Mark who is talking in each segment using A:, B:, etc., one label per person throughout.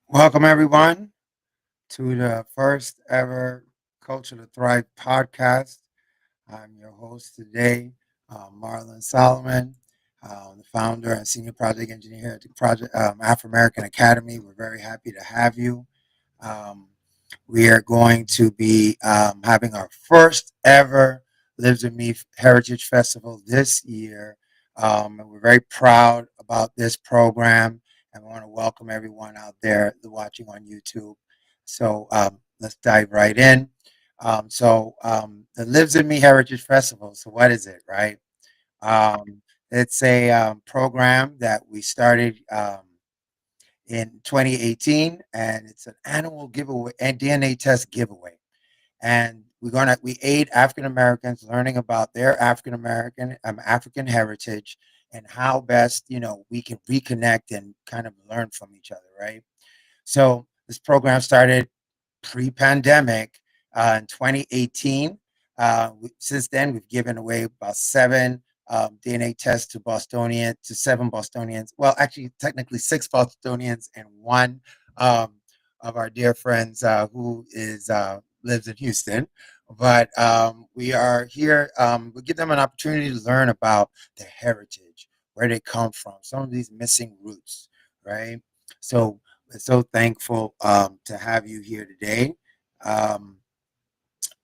A: Welcome, everyone, to the first ever Culture to Thrive podcast. I'm your host today, Marlon Solomon, the founder and senior project engineer here at the Project Afrimerican Academy. We're very happy to have you. Um, we are going to be having our first ever Lives with Me Heritage Festival this year. And we're very proud about this program and we want to welcome everyone out there watching on YouTube. So let's dive right in. The Lives in Me Heritage Festival. So what is it, right? It's a program that we started in 2018, and it's an annual giveaway and DNA test giveaway. And we aid African Americans learning about their African heritage and how best we can reconnect and kind of learn from each other, right? So this program started pre-pandemic in 2018. Since then, we've given away about seven DNA tests to seven Bostonians. Well, actually, technically six Bostonians and one um, of our dear friends who is lives in Houston. But we are here. We give them an opportunity to learn about their heritage, where they come from, some of these missing roots, right? So we're so thankful to have you here today. Um,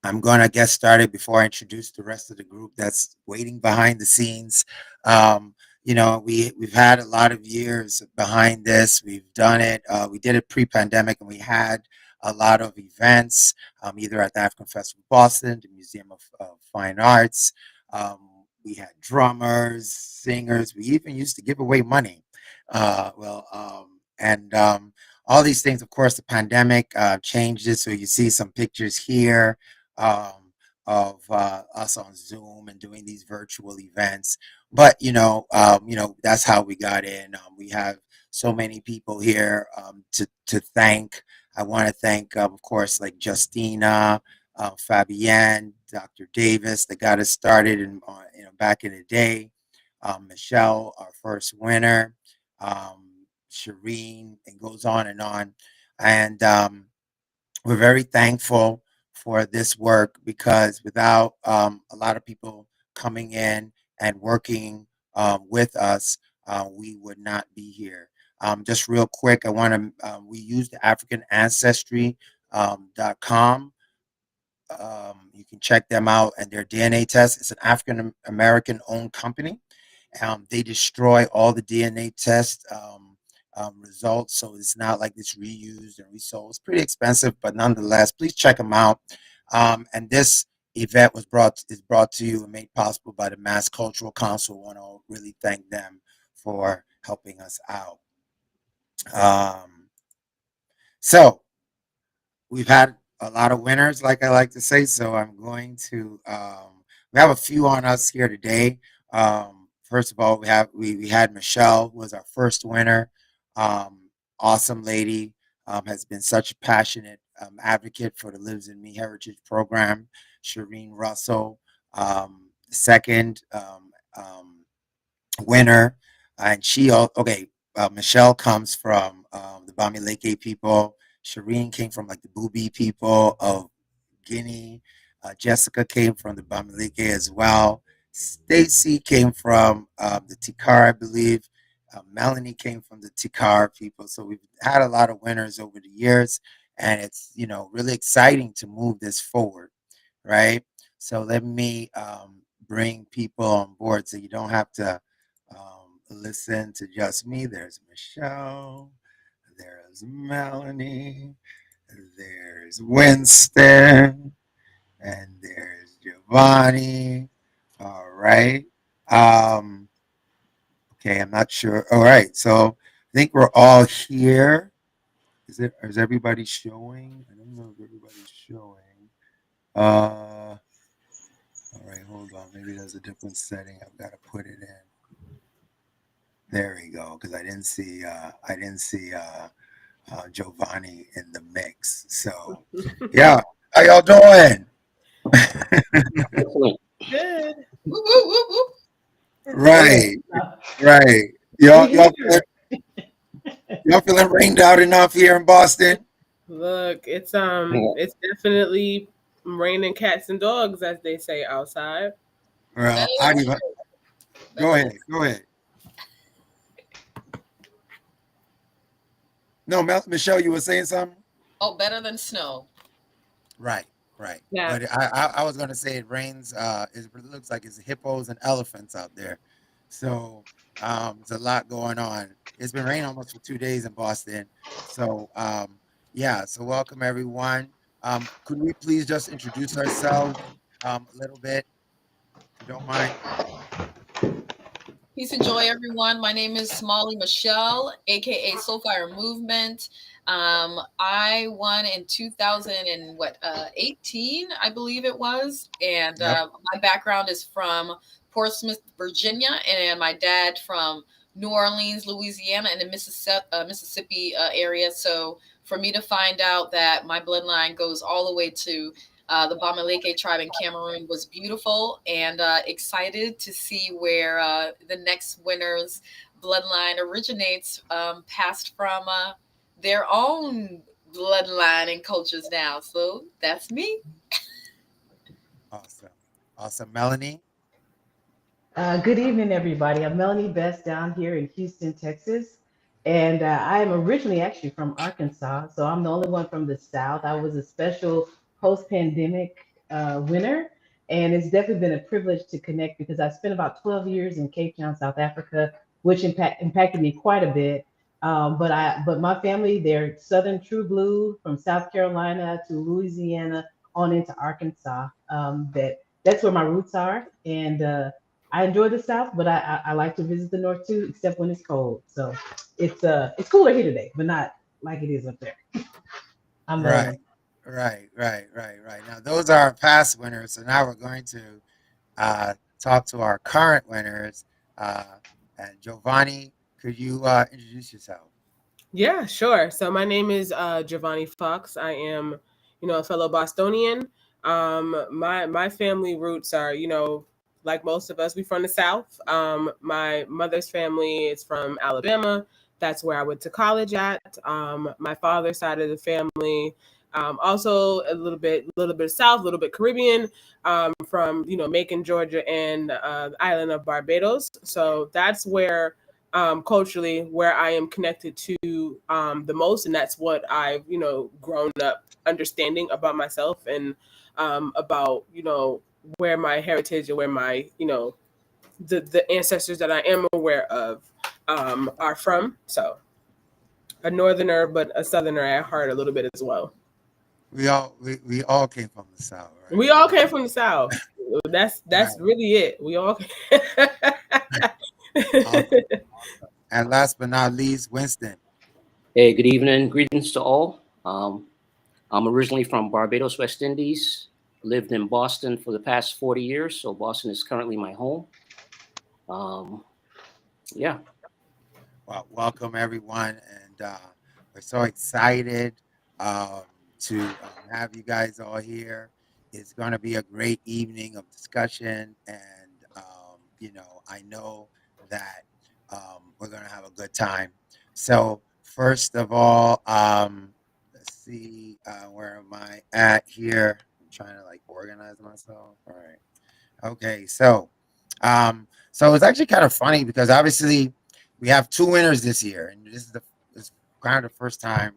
A: I'm going to get started before I introduce the rest of the group that's waiting behind the scenes. We've had a lot of years behind this. We've done it. We did it pre-pandemic, and we had a lot of events, either at the African Festival of Boston, the Museum of Fine Arts. We had drummers, singers. We even used to give away money. And all these things, of course, the pandemic changed it. So you see some pictures here um, of us on Zoom and doing these virtual events. But that's how we got in. We have so many people here to thank. I want to thank, of course, like Justina, Fabienne, Dr. Davis, that got us started back in the day. Michelle, our first winner. Shireen, and goes on and on. And we're very thankful for this work because without a lot of people coming in and working with us, we would not be here. Just real quick, I want to, we use the African Ancestry.com. You can check them out and their DNA test. It's an African American owned company. They destroy all the DNA test results, so it's not like it's reused and resold. It's pretty expensive, but nonetheless, please check them out. And this event is brought to you and made possible by the Mass Cultural Council. I want to really thank them for helping us out. Um, so we've had a lot of winners, like I like to say. So I'm going to. We have a few on us here today. First of all, we had Michelle, who was our first winner. Awesome lady, has been such a passionate advocate for the Lives in Me Heritage Program. Shireen Russell, second winner, and okay. Michelle comes from the Bamileke people. Shireen came from like the Bubi people of Guinea. Jessica came from the Bamileke as well. Stacy came from the Tikar, I believe. Melanie came from the Tikar people. So we've had a lot of winners over the years, and it's really exciting to move this forward, right? So let me bring people on board so you don't have to listen to just me. There's Michelle, there's Melanie, there's Winston, and there's Giovanni. All right. Um, okay, I'm not sure. All right, so I think we're all here. Is everybody showing? I don't know if everybody's showing. All right, hold on. Maybe there's a different setting. I've got to put it in. There we go. Because I didn't see Giovanni in the mix. So yeah, how y'all doing?
B: Excellent.
C: Good.
A: Right, right. Y'all,
C: We
A: y'all
C: here.
A: Y'all feeling rained out enough here in Boston?
B: Look, it's definitely raining cats and dogs, as they say outside.
C: Better
A: Well,
C: than
A: I even
C: snow.
A: go
C: Better than
A: ahead. Go ahead. No, Michelle, you were saying something?
C: better than snow.
A: Right, right.
B: Yeah,
A: But I was gonna say it rains. It looks like it's hippos and elephants out there. So it's a lot going on. It's been raining almost for 2 days in Boston. So yeah. So welcome everyone. Could we please just introduce ourselves a little bit, if you don't mind?
C: Peace and joy, everyone. My name is Smalley Michelle, aka Soulfire Movement. I won in 2000 and what 18, I believe it was, and
A: Yep.
C: my background is from Portsmouth, Virginia, and my dad from New Orleans, Louisiana, and the Mississippi area. So for me to find out that my bloodline goes all the way to the Bamileke tribe in Cameroon was beautiful, and excited to see where the next winner's bloodline originates, passed from their own bloodline and cultures now. So that's me.
A: Awesome. Awesome. Melanie.
D: Good evening, everybody. I'm Melanie Best down here in Houston, Texas. And I am originally actually from Arkansas. So I'm the only one from the South. I was a special post pandemic winner. And it's definitely been a privilege to connect because I spent about 12 years in Cape Town, South Africa, which impacted me quite a bit. But my family, they're Southern True Blue from South Carolina to Louisiana on into Arkansas. That's where my roots are. And I enjoy the South, but I like to visit the North too, except when it's cold. So it's cooler here today, but not like it is up there. I'm
A: Right.
D: Melanie.
A: Right. Now those are our past winners. So now we're going to talk to our current winners. Uh, and Giovanni, could you introduce yourself?
B: yeah, sure. So my name is Giovanni Fox. I am, a fellow Bostonian. My family roots are, like most of us, we from the South. My mother's family is from Alabama. That's where I went to college at. My father's side of the family, also a little bit South, a little bit Caribbean, from Macon, Georgia, and the island of Barbados. So that's where culturally where I am connected to the most, and that's what I've grown up understanding about myself and about where my heritage and where my the ancestors that I am aware of are from. So a northerner, but a southerner at heart a little bit as well.
A: We all came from the South,
B: We
A: right?
B: all came from the South. That's
A: Right.
B: really it. We all.
A: Awesome. And last but not least, Winston.
E: Hey, good evening. Greetings to all. I'm originally from Barbados, West Indies. Lived in Boston for the past 40 years, so Boston is currently my home. Um, yeah.
A: Well, welcome everyone, and we're so excited um, to have you guys all here. It's going to be a great evening of discussion, and I know that we're going to have a good time. So, first of all, let's see, where am I at here? I'm trying to like organize myself. All right. Okay, so it's actually kind of funny because obviously we have two winners this year, and this is kind of the first time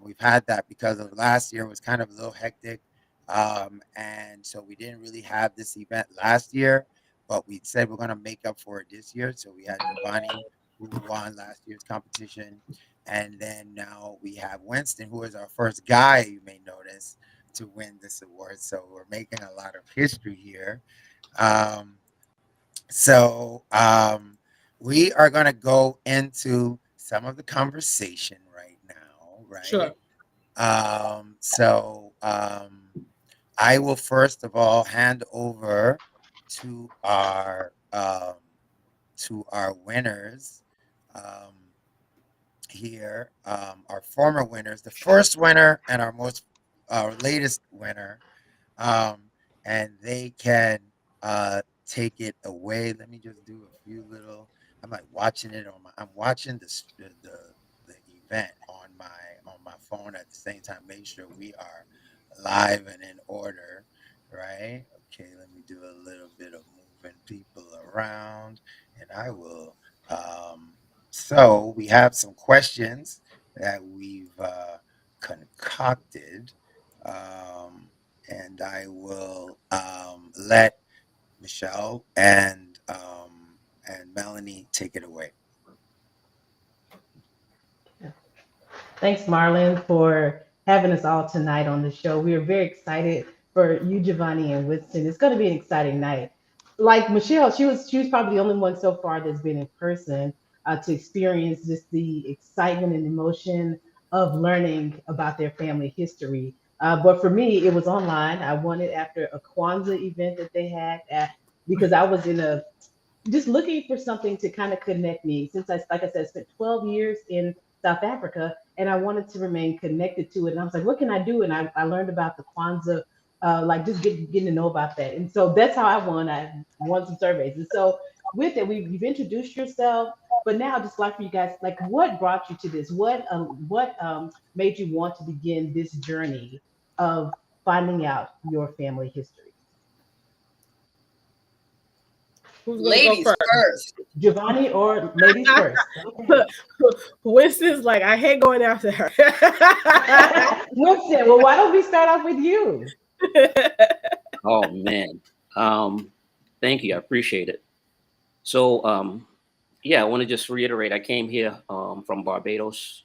A: we've had that because of last year was kind of a little hectic, and so we didn't really have this event last year, but we said we're going to make up for it this year. So we had Giovanni who won last year's competition, and then now we have Winston, who is our first guy, you may notice, to win this award. So we're making a lot of history here. um, so we are going to go into some of the conversation right now, right?
B: Sure.
A: So I will first of all hand over to our winners um, here, our former winners, the first winner and our most latest winner, um, and they can take it away. Let me just do a few little. I'm like watching it on my. I'm watching the event on my phone at the same time. Make sure we are live and in order, right? Okay, let me do a little bit of moving people around, and I will. So we have some questions that we've concocted, and I will let Michelle and Melanie take it away.
D: Thanks, Marlon, for having us all tonight on the show. We are very excited for you, Giovanni and Winston. It's going to be an exciting night. Like Michelle, she was probably the only one so far that's been in person to experience just the excitement and emotion of learning about their family history. But for me, it was online. I won it after a Kwanzaa event that they had because I was in a just looking for something to kind of connect me since like I said, spent 12 years in South Africa and I wanted to remain connected to it. And I was like, what can I do? And I learned about the Kwanzaa, like just getting to know about that. And so that's how I won. I won some surveys. And so with it, you've introduced yourself, but now I'd just like for you guys, like what brought you to this? What made you want to begin this journey of finding out your family history?
B: Who's gonna go
C: Ladies
B: first?
C: first.
D: Giovanni or ladies first? Okay.
B: Winston's like, I hate going after her.
D: Winston, well, why don't we start off with you?
E: Oh man. Thank you. I appreciate it. So yeah, I want to just reiterate. I came here from Barbados,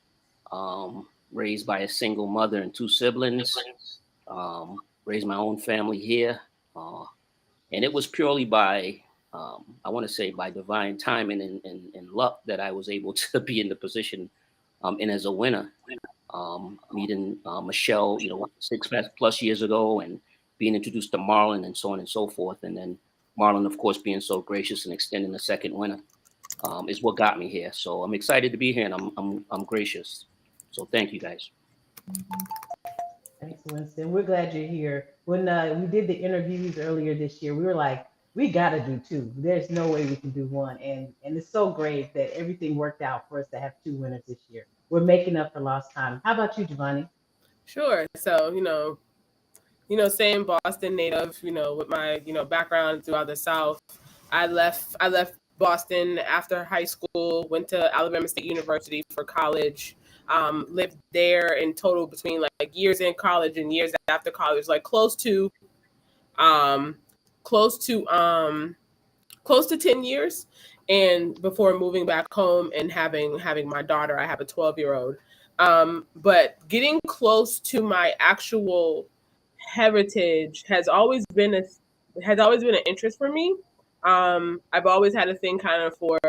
E: raised by a single mother and two siblings. Raised my own family here, and it was purely by I want to say by divine timing and luck that I was able to be in the position in as a winner. Meeting Michelle, 6+ years ago, and being introduced to Marlon, and so on and so forth. And then Marlon, of course, being so gracious and extending the second winner is what got me here. So I'm excited to be here, and I'm gracious. So thank you, guys.
D: Thanks, Winston. We're glad you're here. When we did the interviews earlier this year, we were like, we got to do two. There's no way we can do one. And it's so great that everything worked out for us to have two winners this year. We're making up for lost time. How about you, Giovanni?
B: Sure. So, same Boston native, with my, background throughout the South. I left Boston after high school, went to Alabama State University for college. Lived there in total between like years in college and years after college, like um close to um close to 10 years, and before moving back home and having my daughter. I have a 12-year-old. But getting close to my actual heritage has always been an interest for me. I've always had a thing kind of for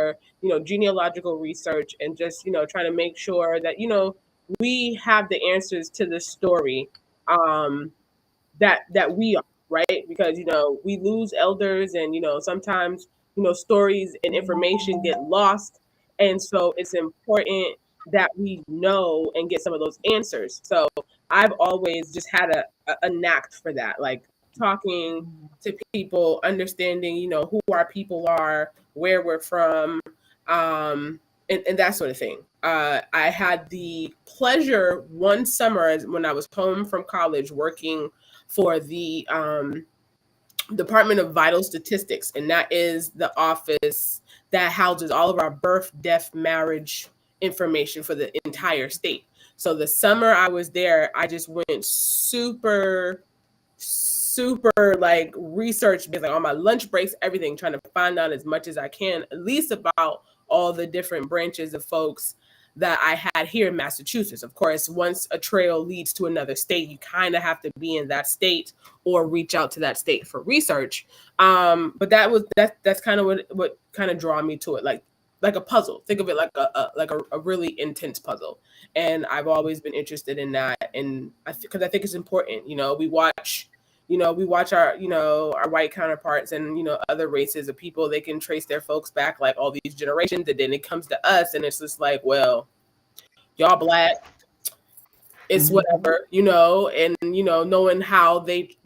B: genealogical research, and just trying to make sure that we have the answers to the story, um, that we are, right, because we lose elders, and sometimes stories and information get lost, and so it's important that we know and get some of those answers. So I've always just had a knack for that, like talking to people, understanding who our people are, where we're from, and that sort of thing. I had the pleasure one summer when I was home from college working for the Department of Vital Statistics, and that is the office that houses all of our birth, death, marriage information for the entire state. So the summer I was there, I just went super like research based, like on my lunch breaks, everything, trying to find out as much as I can, at least about all the different branches of folks that I had here in Massachusetts. Of course, once a trail leads to another state, you kind of have to be in that state or reach out to that state for research. But that's kind of what kind of draw me to it, like a puzzle. Think of it like a really intense puzzle. And I've always been interested in that, and because I think it's important. We watch our white counterparts and other races of people. They can trace their folks back like all these generations, and then it comes to us, and it's just like, well, y'all black, it's whatever, and knowing how they,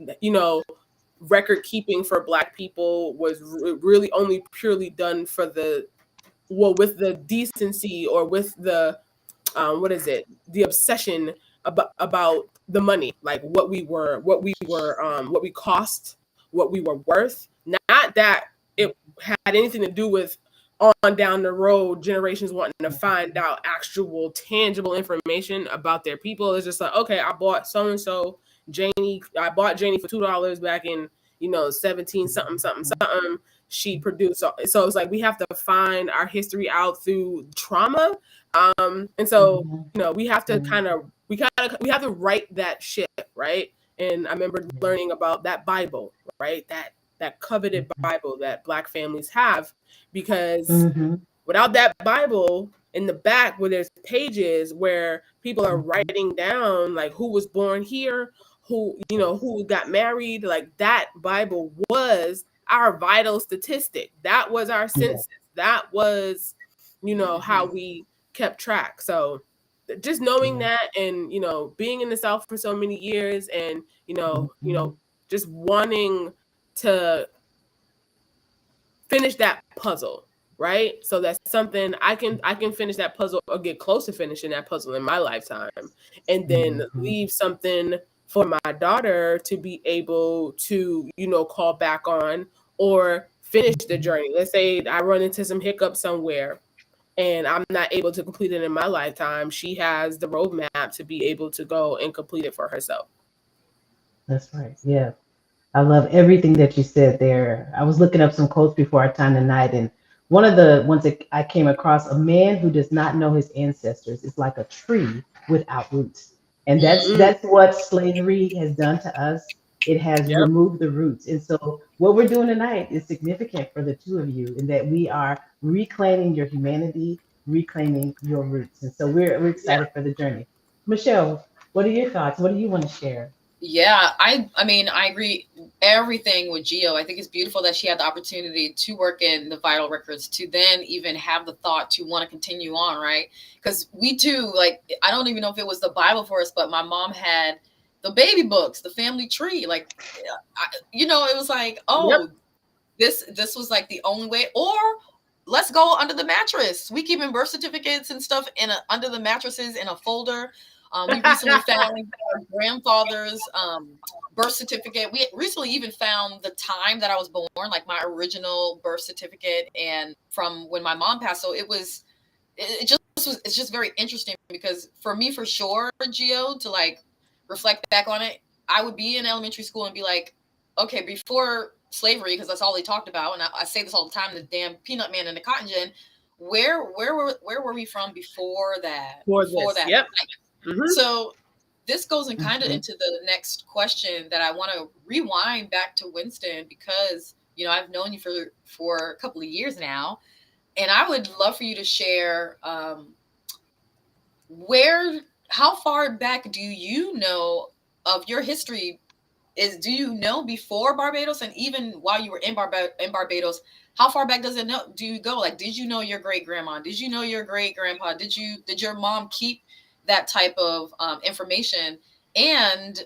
B: record keeping for black people was really only purely done for with the decency, or with the what is it? The obsession about the money, like what we what we cost, what we were worth. Not that it had anything to do with on down the road generations wanting to find out actual tangible information about their people. It's just like, okay, I bought so and so Janie. I bought Janie for $2 back in 17 something something something. She produced so it's like we have to find our history out through trauma, and so we have to we have to write that shit, right? And I remember learning about that Bible, right? That coveted Bible that Black families have, because without that Bible in the back where there's pages where people are writing down like who was born here, who got married, like that Bible was our vital statistic. That was our census. That was, how we kept track. So just knowing that, and being in the South for so many years, and just wanting to finish that puzzle, right? So that's something I can finish that puzzle, or get close to finishing that puzzle in my lifetime, and then leave something for my daughter to be able to call back on, or finish the journey. Let's say I run into some hiccup somewhere and I'm not able to complete it in my lifetime. She has the roadmap to be able to go and complete it for herself.
D: That's right. Yeah. I love everything that you said there. I was looking up some quotes before our time tonight, and one of the ones that I came across: a man who does not know his ancestors is like a tree without roots. And
B: Mm,
D: that's what slavery has done to us. It has
B: yep.
D: removed the roots. And so what we're doing tonight is significant for the two of you, in that we are reclaiming your humanity, reclaiming your roots. And so we're
B: Yeah.
D: excited for the journey. Michelle, what are your thoughts? What do you want to share?
C: Yeah, I mean, I agree everything with Gio. I think it's beautiful that she had the opportunity to work in the vital records, to then even have the thought to want to continue on, right? Because we too, like, I don't even know if it was the Bible for us, but my mom had the baby books, the family tree. Like, it was like,
B: Yep.
C: oh, this was like the only way. Or let's go under the mattress. We keeping birth certificates and stuff under the mattresses in a folder. We recently found our grandfather's birth certificate. We recently even found the time that I was born, like my original birth certificate, and from when my mom passed. So it's just very interesting, because for me, for sure, Gio, to like reflect back on it, I would be in elementary school and be like, okay, before slavery, because that's all they talked about, and I say this all the time, the damn peanut man and the cotton gin. Where were we from before that?
B: For
C: Before
B: this.
C: that.
B: Yep. Mm-hmm.
C: So this goes in kind of
D: Mhm.
C: into the next question that I want to rewind back to Winston, because I've known you for a couple of years now, and I would love for you to share how far back do you know of your history? Do you know before Barbados, and even while you were in Barbados, how far back do you go? Like, did you know your great grandma? Did you know your great grandpa? Did your mom keep that type of information? And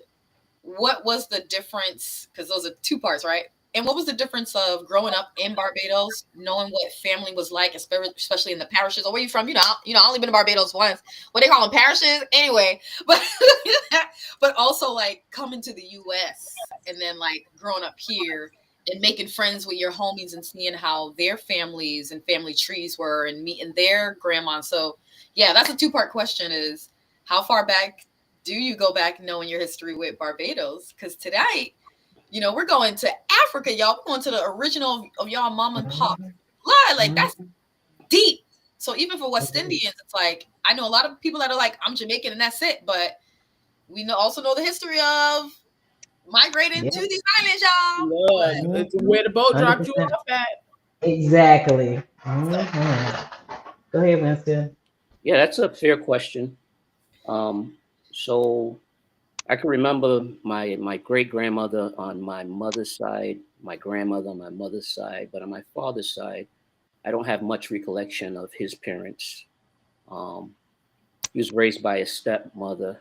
C: what was the difference? Because those are two parts, right? And what was the difference of growing up in Barbados, knowing what family was like, especially in the parishes? Or where you from? I only been to Barbados once. What they call them, parishes, anyway. But but also like coming to the U.S. and then like growing up here and making friends with your homies and seeing how their families and family trees were, and meeting their grandma. So yeah, that's a two-part question: is how far back do you go back knowing your history with Barbados? Because tonight, we're going to Africa, y'all. We're going to the original of y'all mom and pop. Like, that's deep. So even for West Indians, it's like, I know a lot of people that are like, I'm Jamaican and that's it. But we also know the history of migrating to
D: Yes.
C: these islands, y'all.
B: Love.
C: But
B: It's where the boat dropped you
D: 100%.
B: off at.
D: Exactly.
C: so
D: Go ahead, Winston.
E: Yeah, that's a fair question. So I can remember my great grandmother on my mother's side, my grandmother on my mother's side, but on my father's side, I don't have much recollection of his parents. Um, he was raised by a stepmother,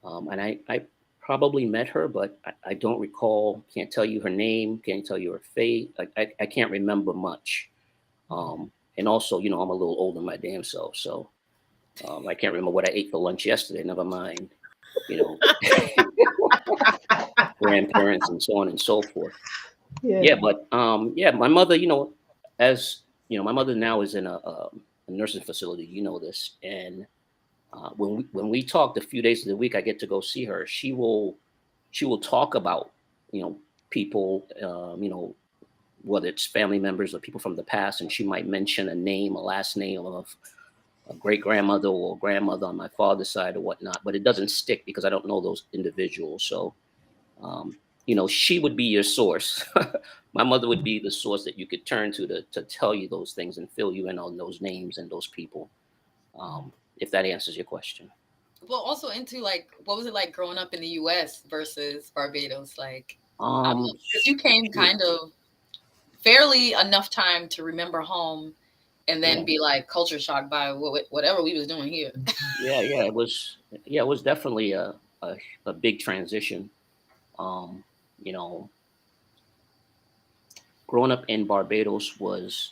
E: and I probably met her, but I don't recall. Can't tell you her name. Can't tell you her face. I can't remember much. And also, I'm a little older than my damn self, so I can't remember what I ate for lunch yesterday. Never mind, you know, grandparents and so on and so forth.
D: Yeah.
E: Yeah, but yeah, my mother, as my mother now is in a nursing facility. You know this, and when we talked a few days of the week, I get to go see her. She will talk about you know people, whether it's family members or people from the past, and she might mention a name, a last name of a great grandmother or grandmother on my father's side or whatnot, but it doesn't stick because I don't know those individuals. So, um, she would be your source. My mother would be the source that you could turn to tell you those things and fill you in on those names and those people. If that answers your question.
C: Well, also into like, what was it like growing up in the U.S. versus Barbados? Like, I don't know,
E: Um,
C: because you came
E: Sure.
C: kind of fairly enough time to remember home, and then
E: Yeah,
C: be like culture shocked by whatever we was doing here.
E: yeah. It was definitely a big transition. Um, you know, Growing up in Barbados was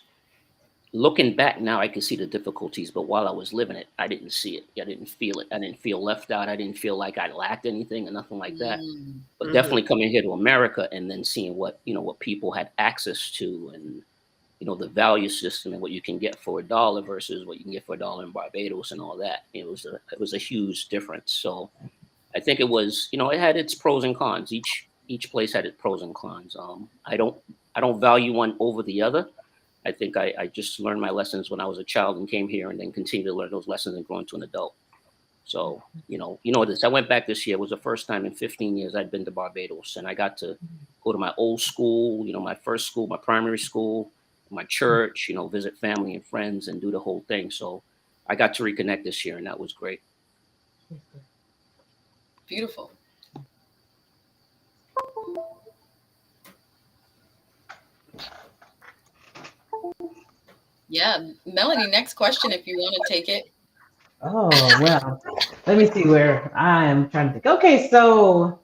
E: looking back now, I can see the difficulties, but while I was living it, I didn't see it. I didn't feel it. I didn't feel left out. I didn't feel like I lacked anything or nothing like that.
C: Mm.
E: But
B: Mhm.
E: definitely coming here to America and then seeing what people had access to, and the value system and what you can get for $1 versus what you can get for $1 in Barbados and all that. It was a huge difference. So I think it had its pros and cons. Each place had its pros and cons. I don't value one over the other. I think I just learned my lessons when I was a child and came here, and then continue to learn those lessons and grow into an adult. So, this. I went back this year. It was the first time in 15 years I'd been to Barbados, and I got to go to my old school, my first school, my primary school, my church, visit family and friends and do the whole thing. So I got to reconnect this year, and that was great.
C: Beautiful. Yeah, Melanie. Next question, if you want to take it.
D: Oh, well, let me see where I am trying to think. Okay, so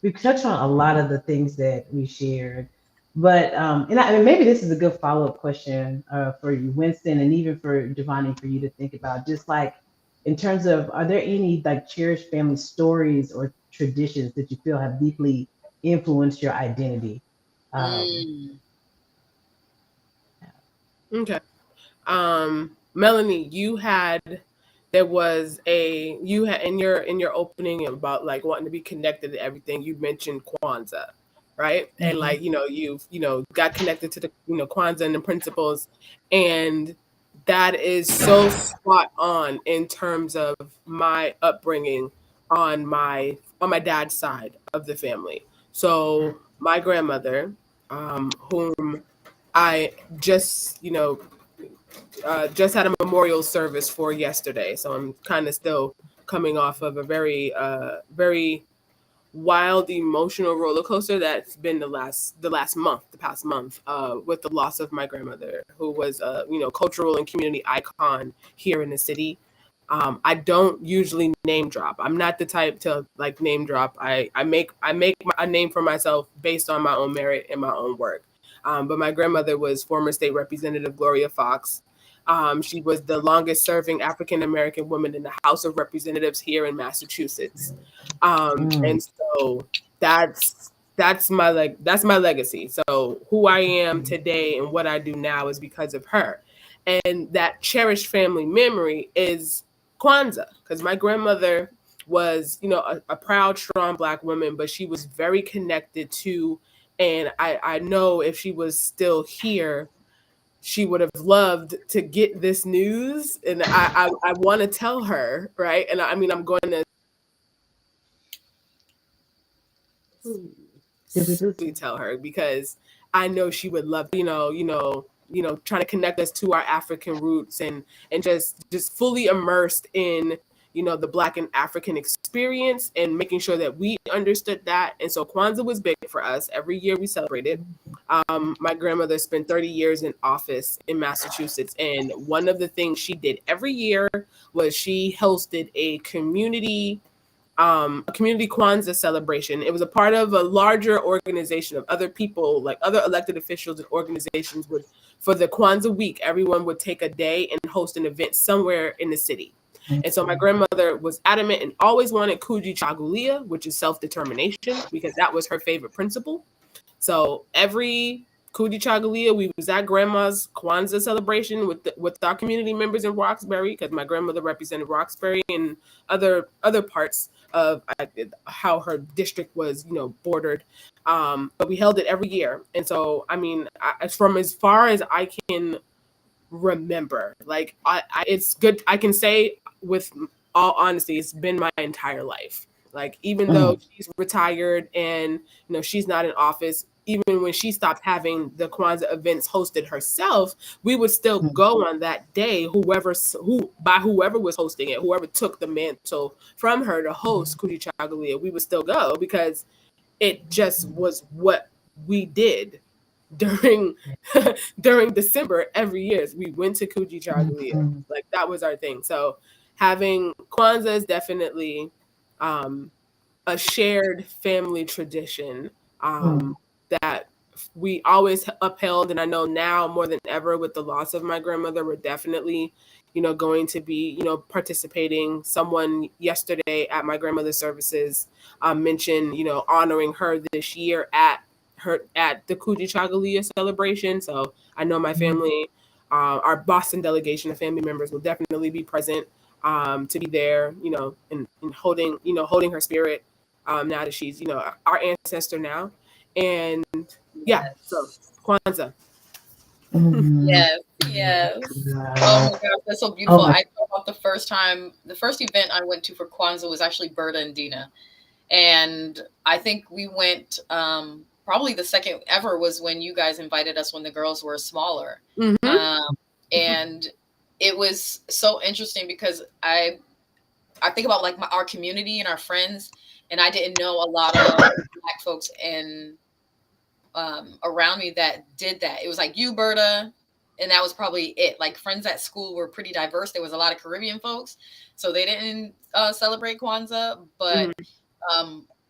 D: we touched on a lot of the things that we shared, but and maybe this is a good follow-up question for you, Winston, and even for Giovanni, for you to think about. Just like in terms of, are there any like cherished family stories or traditions that you feel have deeply influenced your identity? Um,
C: Mm.
B: Okay. Melanie, there was you had in your opening about like wanting to be connected to everything. You mentioned Kwanzaa, right? And
D: mhm.
B: like you've got connected to the Kwanzaa and the principles, and that is so spot on in terms of my upbringing on my dad's side of the family. So my grandmother, whom I just had a memorial service for yesterday, so I'm kind of still coming off of a very wild emotional roller coaster that's been the past month, with the loss of my grandmother, who was a cultural and community icon here in the city. I don't usually name drop. I'm not the type to like name drop. I make a name for myself based on my own merit and my own work. But my grandmother was former state representative Gloria Fox. She was the longest serving African American woman in the House of Representatives here in Massachusetts.
D: Mm,
B: And so that's my legacy. So who I am today and what I do now is because of her. And that cherished family memory is Kwanzaa, because my grandmother was, a proud, strong Black woman, but she was very connected to, and I know if she was still here, she would have loved to get this news, and I want to tell her, right? And I mean, I'm going to
D: did we lose her?
B: tell her because I know she would love, trying to connect us to our African roots, and just fully immersed in the Black and African experience, and making sure that we understood that. And so Kwanzaa was big for us. Every year we celebrated. My grandmother spent 30 years in office in Massachusetts, and one of the things she did every year was she hosted a community Kwanzaa celebration. It was a part of a larger organization of other people, like other elected officials and organizations would, for the Kwanzaa week, everyone would take a day and host an event somewhere in the city. And so my grandmother was adamant and always wanted Kujichagulia, which is self-determination, because that was her favorite principle. So every Kujichagulia, we was at grandma's Kwanzaa celebration with our community members in Roxbury, because my grandmother represented Roxbury and other parts of how her district was, bordered. But we held it every year, and so I mean, from as far as I can remember, like it's good. I can say with all honesty, it's been my entire life. Like even though she's retired and she's not in office, even when she stopped having the Kwanzaa events hosted herself, we would still go on that day. Whoever was hosting it, whoever took the mantle from her to host Kujichagulia, we would still go because it just was what we did during during December every year. We went to Kujichagulia. Like that was our thing. So having Kwanzaa is definitely a shared family tradition that we always upheld. And I know now more than ever with the loss of my grandmother, we're definitely, going to be, participating. Someone yesterday at my grandmother's services mentioned, honoring her this year at the Kujichagulia celebration. So I know my family, our Boston delegation of family members will definitely be present to be there, and holding her spirit now that she's, our ancestor now. And yeah, so Kwanzaa.
C: Yes, yes. Oh my gosh, that's so beautiful. I know about the first event I went to for Kwanzaa was actually Berta and Dina. And I think we went, probably the second ever was when you guys invited us when the girls were smaller. And it was so interesting because I think about like our community and our friends, and I didn't know a lot of Black folks and around me that did that. It was like you, Berta, and that was probably it. Like friends at school were pretty diverse. There was a lot of Caribbean folks, so they didn't celebrate Kwanzaa. But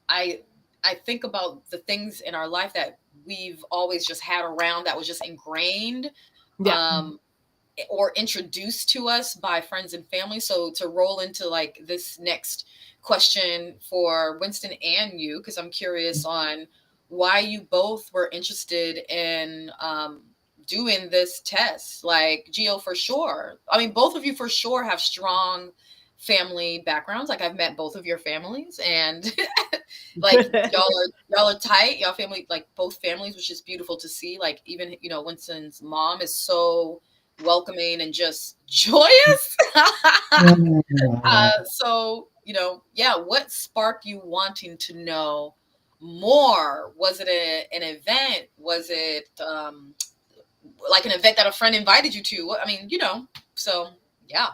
C: I think about the things in our life that we've always just had around that was just ingrained. Or introduced to us by friends and family. So to roll into like this next question for Winston and you, because I'm curious on why you both were interested in doing this test. Like Gio, for sure. I mean, both of you for sure have strong family backgrounds. Like I've met both of your families, and like y'all are tight. Y'all family, like both families, which is beautiful to see. Like even Winston's mom is so welcoming and just joyous. So yeah, what sparked you wanting to know more? Was it an event? Was it like an event that a friend invited you to? I mean, so yeah.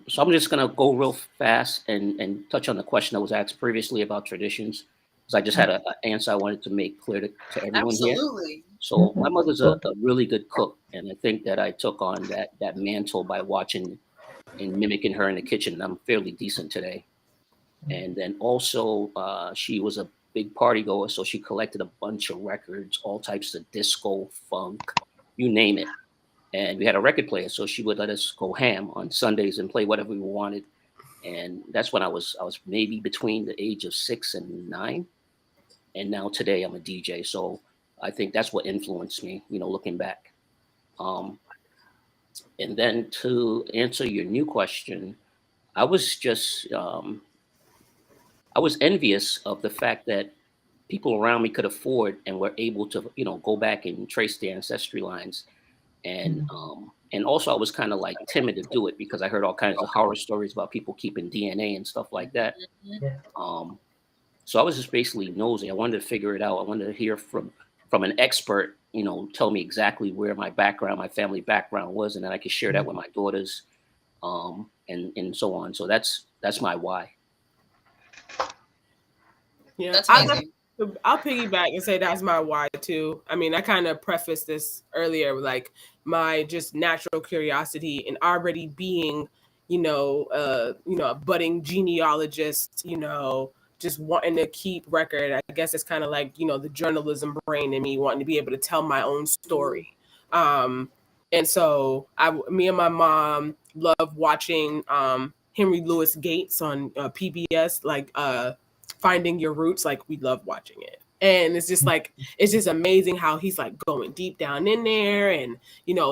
E: So I'm just going to go real fast and touch on the question that was asked previously about traditions, because I just had an answer I wanted to make clear to everyone
C: Absolutely.
E: here. So my mother's a really good cook, and I think that I took on that mantle by watching and mimicking her in the kitchen. I'm fairly decent today. And then also she was a big party goer, so she collected a bunch of records, all types of disco, funk, you name it. And we had a record player, so she would let us go ham on Sundays and play whatever we wanted. And that's when I was maybe between the age of 6 and 9. And now today I'm a DJ. So I think that's what influenced me, looking back. And then to answer your new question, I was just I was envious of the fact that people around me could afford and were able to, go back and trace their ancestry lines. And also I was kind of like timid to do it because I heard all kinds of horror stories about people keeping DNA and stuff like that. So I was just basically nosy. I wanted to figure it out. I wanted to hear from an expert, tell me exactly where my family background was, and then I could share that with my daughters, and so on. So that's my why.
B: Yeah,
C: that's amazing.
B: I'll piggyback and say that's my why too. I mean, I kind of prefaced this earlier, like my just natural curiosity and already being, a budding genealogist, just wanting to keep record. I guess it's kind of like, the journalism brain in me wanting to be able to tell my own story. And so me and my mom love watching Henry Louis Gates on PBS, like Finding Your Roots. Like we love watching it, and it's just like it's just amazing how he's like going deep down in there, and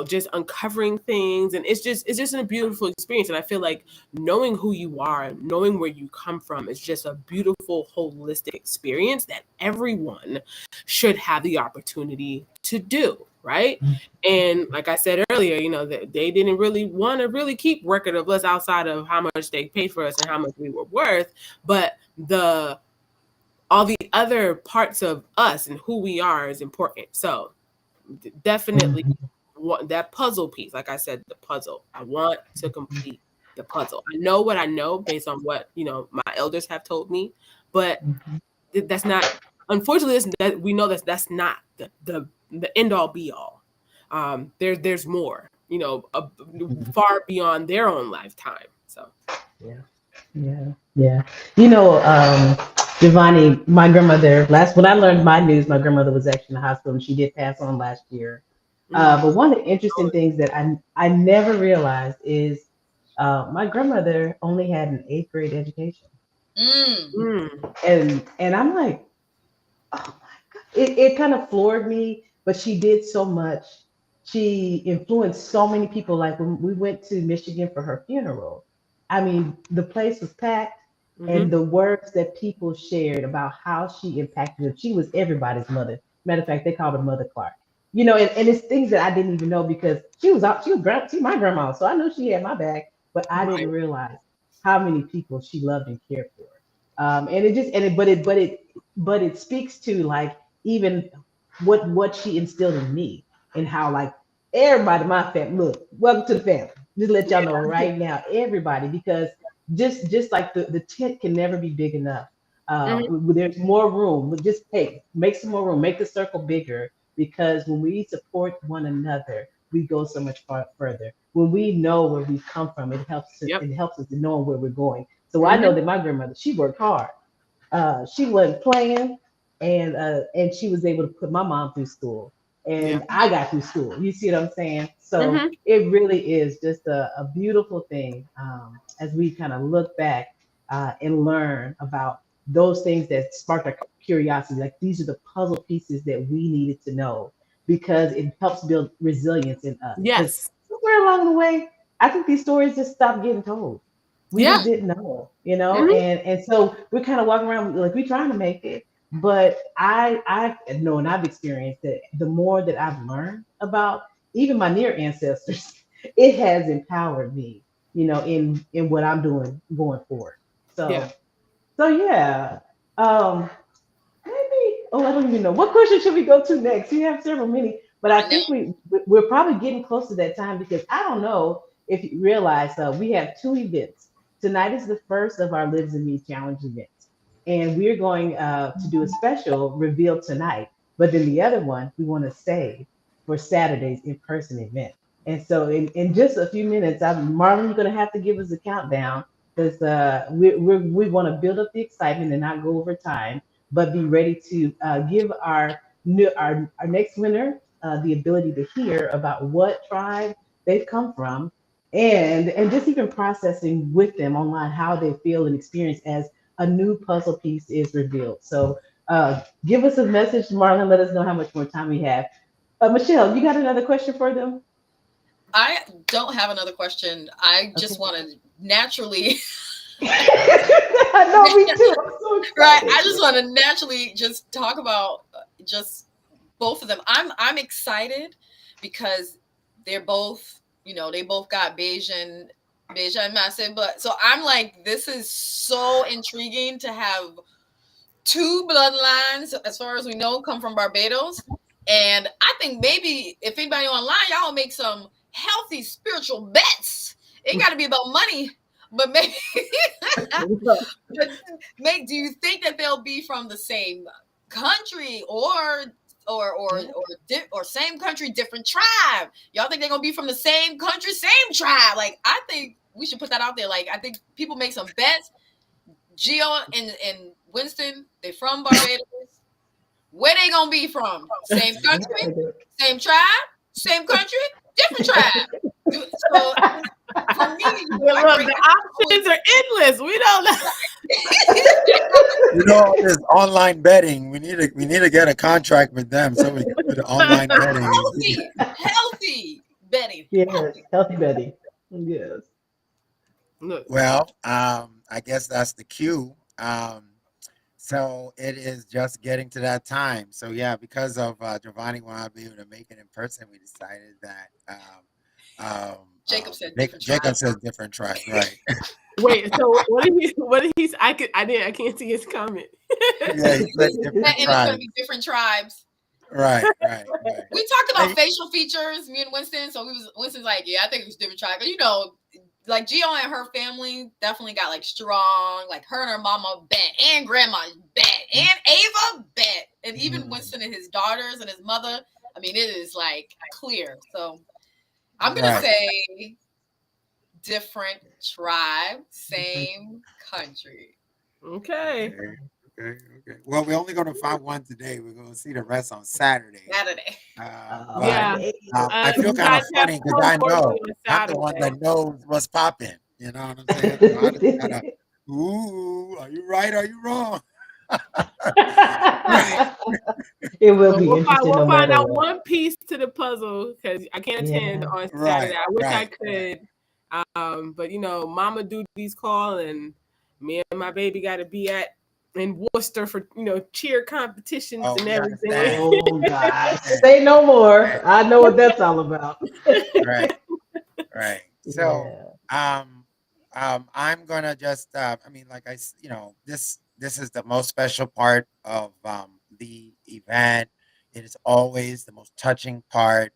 B: just uncovering things, and it's just a beautiful experience. And I feel like knowing who you are, knowing where you come from, is just a beautiful holistic experience that everyone should have the opportunity to do, right? And like I said earlier, that they didn't really want to really keep record of us outside of how much they paid for us and how much we were worth, but all the other parts of us and who we are is important. So definitely that puzzle piece, like I said, the puzzle. I want to complete the puzzle. I know what I know based on what my elders have told me, but that's not. Unfortunately, that we know that's not the end all be all. There's more, far beyond their own lifetime. So
D: Yeah, yeah, yeah. Giovanni, my grandmother, last when I learned my news, my grandmother was actually in the hospital and she did pass on last year. But one of the interesting things that I never realized is my grandmother only had an eighth grade education.
C: Mm.
D: And I'm like, oh my God. It kind of floored me, but she did so much. She influenced so many people. Like when we went to Michigan for her funeral, I mean, the place was packed, and the words that people shared about how she impacted them. She was everybody's mother. Matter of fact, they called her Mother Clark. And it's things that I didn't even know because she was my grandma, so I knew she had my back, but I
B: right,
D: didn't realize how many people she loved and cared for. And it just and it but it speaks to like even what she instilled in me and how like everybody in my family, look, welcome to the family, just let y'all know right now, everybody, because just like the tent can never be big enough.
B: hmm
D: There's more room. Just make some more room, make the circle bigger, because when we support one another, we go so much further. When we know where we come from,
B: yep,
D: it helps us to know where we're going. So I know
B: hmm
D: that my grandmother, she worked hard. She wasn't playing, and she was able to put my mom through school,
B: yeah,
D: and I got through school. You see what I'm saying? So
B: hmm
D: it really is just a beautiful thing as we kind of look back and learn about those things that sparked our curiosity. Like these are the puzzle pieces that we needed to know because it helps build resilience in us. Because
B: yes,
D: somewhere along the way, I think these stories just stopped getting told. We
B: yeah,
D: just didn't know,
B: hmm
D: and so we're kind of walking around like we're trying to make it. But I know, and I've experienced that the more that I've learned about even my near ancestors, it has empowered me, in what I'm doing going forward.
B: yeah.
D: So yeah. Um, Maybe. Oh, I don't even know. What question should we go to next? We have several many, but I
C: I know.
D: think we're probably getting close to that time because I don't know if you realize we have two events. Tonight is the first of our Lives and Me Challenge events, and we're going to do a special reveal tonight. But then the other one we want to save for Saturday's in-person event. And so in just a few minutes, Marlon, you're going to have to give us a countdown because we want to build up the excitement and not go over time but be ready to give our next winner the ability to hear about what tribe they've come from and just even processing with them online how they feel and experience as a new puzzle piece is revealed. So give us a message, Marlon. Let us know how much more time we have. Michelle, you got another question for them?
C: I don't have another question. I just
D: Okay.
C: want to naturally,
D: I know, me too. I'm so
C: right?
D: excited.
C: I just want to naturally just talk about just both of them. I'm excited because they're both, they both got Bayesian massive, but so I'm like, this is so intriguing to have two bloodlines, as far as we know, come from Barbados. And I think maybe if anybody online, y'all make some healthy spiritual bets. It got to be about money, but maybe. But do you think that they'll be from the same country or same country, different tribe? Y'all think they're gonna be from the same country, same tribe? Like I think we should put that out there. Like I think people make some bets. Gio and Winston, they from Barbados. Where they gonna be from? Same country, same tribe, same country, different tribe. So for me,
B: Well,
C: my
B: look,
C: great
B: the options are endless. We don't know.
A: You know, this online betting. We need to get a contract with them so we can do the online betting.
C: healthy betting,
D: Yes,
C: healthy.
D: healthy Betty. Yes.
B: Look,
A: Well, I guess that's the cue. So it is just getting to that time. So yeah, because of Giovanni wanted to be able to make it in person, we decided that
C: Jacob said different
A: Jacob
C: tribes.
A: says different tribes, right?
B: wait. So what did he? What did he? I can't see his comment.
A: Yeah, he said different
C: And it's gonna
A: tribes.
C: be different tribes.
A: Right, right, right.
C: We talked about
A: Hey,
C: facial features, me and Winston. So Winston's like, yeah, I think it was different tribes. You know, like Gio and her family definitely got like strong. Like her and her mama bet, and grandma bet, and Ava bet, and even Winston and his daughters and his mother. I mean, it is like clear. So I'm gonna
A: right.
C: say different tribe, same country.
B: Okay.
A: Okay, okay. Well, we're only going to find one today. We're going to see the rest on Saturday.
C: Saturday.
A: But
B: Yeah.
D: Okay.
A: I feel
B: You
A: kind of
B: guys have
A: funny because I
B: homework
A: know
B: on
A: I'm the one
B: Saturday.
A: that knows what's popping. You know what I'm saying? So I just gotta, ooh, are you right? Are you wrong? Right,
D: It will
B: But
D: be interesting
B: we'll
D: no
B: find
D: matter
B: out
D: what.
B: one piece to the puzzle because I can't attend
D: Yeah.
B: on Saturday.
A: right,
B: I wish I
A: right,
B: could. But Mama duties call, and me and my baby got to be at in Worcester for cheer competitions
A: Oh,
B: and
A: we
B: everything.
A: understand.
D: Oh
A: We
D: gosh.
A: understand.
D: Say no more. I know what that's all about.
A: Right, right. So,
D: Yeah.
A: um, I'm gonna just, I mean, this is the most special part of the event. It is always the most touching part.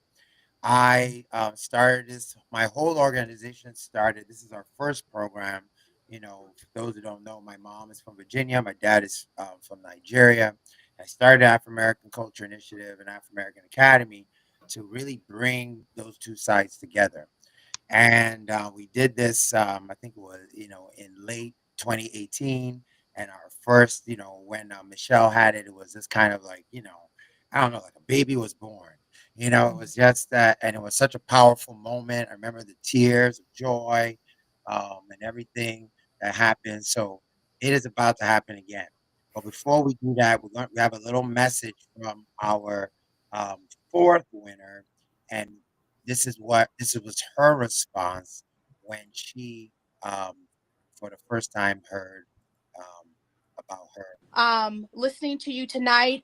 A: I started this. My whole organization started. This is our first program. For those who don't know, my mom is from Virginia. My dad is from Nigeria. I started Afrimerican Culture Initiative and Afrimerican Academy to really bring those two sides together. And we did this, I think it was, in late 2018. And our first, when Michelle had it, it was just kind of like, I don't know, like a baby was born. It was just that, and it was such a powerful moment. I remember the tears of joy and everything that happened. So it is about to happen again. But before we do that, we have a little message from our fourth winner. And this was her response when she for the first time heard about her.
F: Listening to you tonight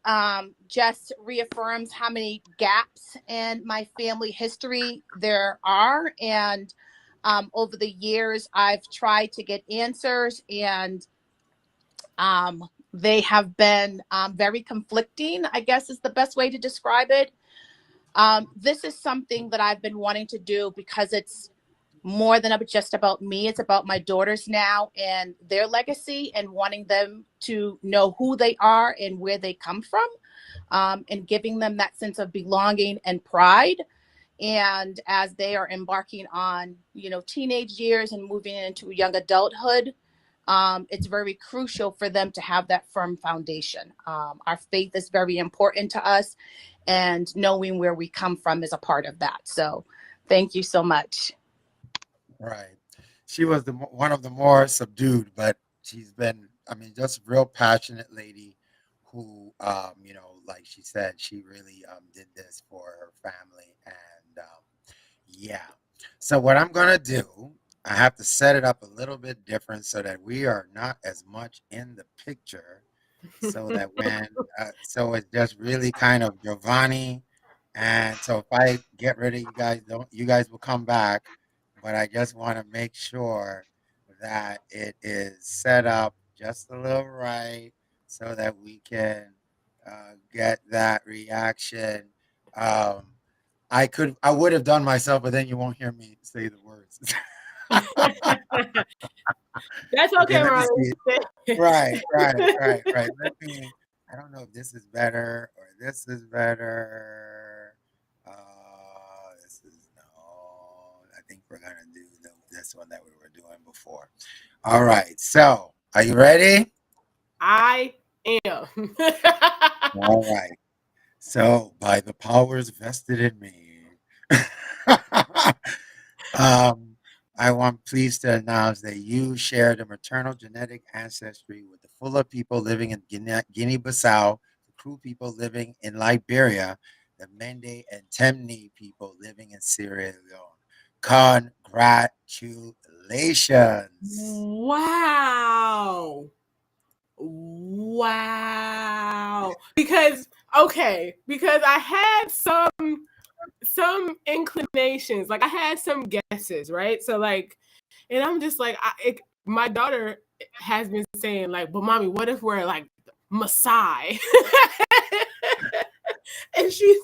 F: just reaffirms how many gaps in my family history there are. And over the years, I've tried to get answers, and they have been very conflicting, I guess is the best way to describe it. This is something that I've been wanting to do because it's more than just about me. It's about my daughters now and their legacy, and wanting them to know who they are and where they come from, and giving them that sense of belonging and pride. And as they are embarking on, teenage years and moving into young adulthood, it's very crucial for them to have that firm foundation. Our faith is very important to us, and knowing where we come from is a part of that. So, thank you so much.
A: Right. She was one of the more subdued, but she's been, I mean, just real passionate lady who, like she said, she really did this for her family. And yeah. So what I'm gonna do, I have to set it up a little bit different so that we are not as much in the picture, so that so it's just really kind of Giovanni. And so if I get rid of you guys, don't you guys will come back, but I just want to make sure that it is set up just a little right so that we can get that reaction. Um, I would have done myself, but then you won't hear me say the words.
B: That's
A: Okay,
B: okay,
A: let me
B: Marlon.
A: see. Right, right, right, right. I don't know if this is better or this is better. This is no. I think we're gonna do this one that we were doing before. All right. So, are you ready?
B: I am.
A: All right. So, by the powers vested in me. Um, I want pleased to announce that you share the maternal genetic ancestry with the Fula people living in Guinea-Bissau, the Kru people living in Liberia, the Mende and Temne people living in Sierra Leone. Congratulations.
B: Wow. Wow. Because I had some inclinations. Like I had some guesses, right? So like, and I'm just like, my daughter has been saying like, but mommy, what if we're like Maasai? and she's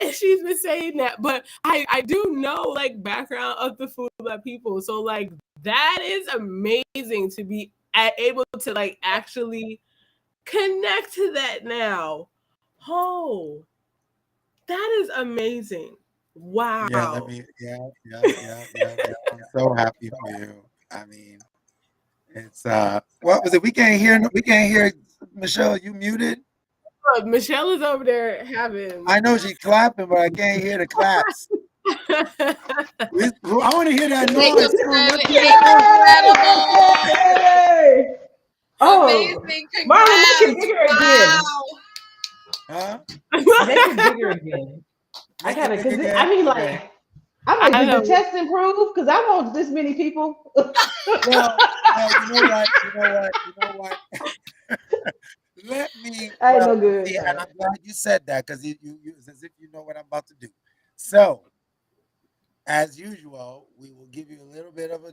B: and she's been saying that, but I do know like background of the Fula people, so like that is amazing to be able to like actually connect to that now. Oh, that is amazing.
A: Yeah, let
B: Wow.
A: me. Yeah. I'm so happy for you. I mean, it's what was it? We can't hear Michelle. You muted?
B: Look, Michelle is over there having
A: I know she clapping, but I can't hear the claps. I want to hear that noise.
C: Jacob's
A: Come on,
C: said
A: let's hear the noise.
C: incredible.
D: Yay! Oh,
C: Amazing.
D: Marlon, make it
C: Congrats.
D: bigger again.
C: Wow.
A: Huh?
D: Make it bigger again. I
A: Make it
D: gotta, cause
A: bigger.
D: I mean,
A: Okay.
D: like, I'm like,
B: I
D: did the
B: know.
D: test improve? Cause I want this many people.
A: Well, you know what? Let me.
D: I ain't
A: Well,
D: no good.
A: see, and I'm glad you said that because it's as if you know what I'm about to do. So, as usual, we will give you a little bit of